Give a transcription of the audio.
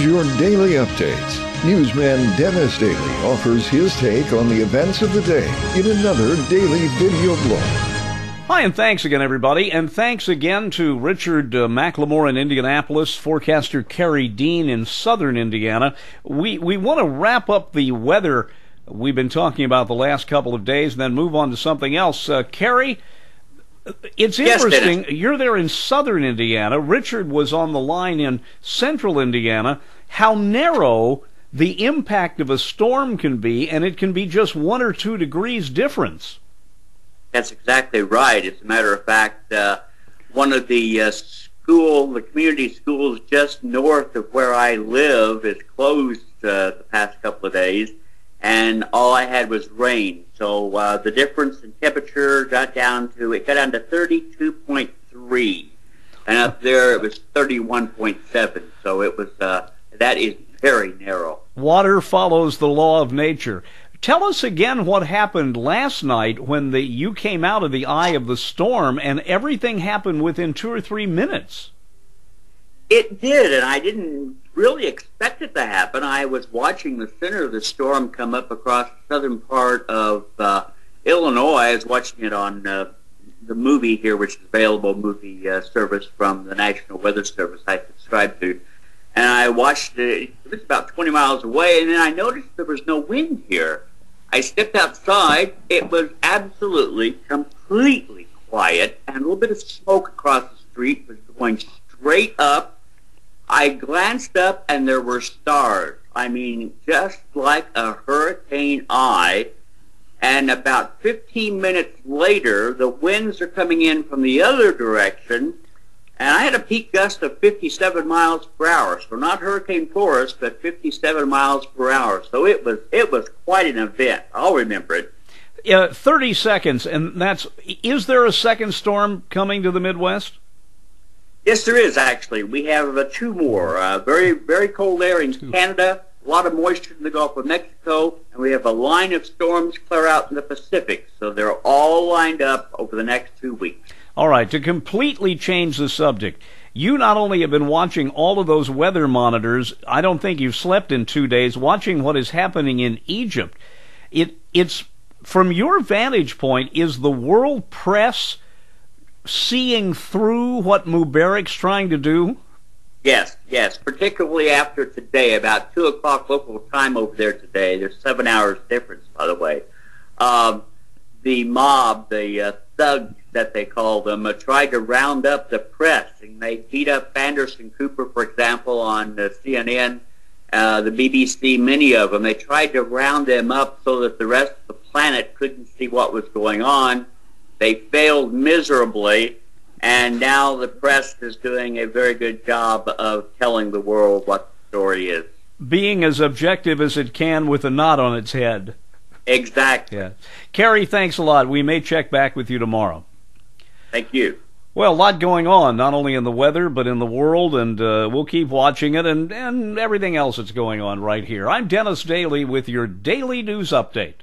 your daily updates. Newsman Dennis Daily offers his take on the events of the day in another daily video blog. Hi, and thanks again, everybody. And thanks again to Richard McLemore in Indianapolis, forecaster Kerry Dean in southern Indiana. We want to wrap up the weather we've been talking about the last couple of days and then move on to something else. Kerry, it's interesting. Yes, you're there in southern Indiana. Richard was on the line in central Indiana. How narrow the impact of a storm can be, and it can be just 1 or 2 degrees difference. That's exactly right. As a matter of fact, one of the community schools just north of where I live is closed the past couple of days, and all I had was rain. So the difference in temperature got down to 32.3, and up there it was 31.7. So it was that is very narrow. Water follows the law of nature. Tell us again what happened last night when you came out of the eye of the storm and everything happened within 2 or 3 minutes. It did, and I didn't really expect it to happen. I was watching the center of the storm come up across the southern part of Illinois. I was watching it on the movie here, which is available movie service from the National Weather Service I subscribe to. And I watched it. It was about 20 miles away, and then I noticed there was no wind here. I stepped outside. It was absolutely, completely quiet, and a little bit of smoke across the street was going straight up. I glanced up, and there were stars. I mean, just like a hurricane eye. And about 15 minutes later, the winds are coming in from the other direction, and I had a peak gust of 57 miles per hour. So not hurricane force, but 57 miles per hour. So it was quite an event. I'll remember it. 30 seconds, and is there a second storm coming to the Midwest? Yes, there is, actually. We have 2 more. Very, very cold air in Canada, a lot of moisture in the Gulf of Mexico, and we have a line of storms clear out in the Pacific. So they're all lined up over the next 2 weeks. All right, to completely change the subject, you not only have been watching all of those weather monitors, I don't think you've slept in 2 days, watching what is happening in Egypt. It's from your vantage point, is the world press seeing through what Mubarak's trying to do? Yes, particularly after today, about 2 o'clock local time over there today. There's 7 hours difference, by the way. The mob, the thugs that they call them, tried to round up the press, and they beat up Anderson Cooper, for example, on CNN, the BBC, many of them. They tried to round them up so that the rest of the planet couldn't see what was going on. They failed miserably, and now the press is doing a very good job of telling the world what the story is. Being as objective as it can with a knot on its head. Exactly. Yeah. Kerry, thanks a lot. We may check back with you tomorrow. Thank you. Well, a lot going on, not only in the weather, but in the world, and we'll keep watching it and everything else that's going on right here. I'm Dennis Daily with your Daily News Update.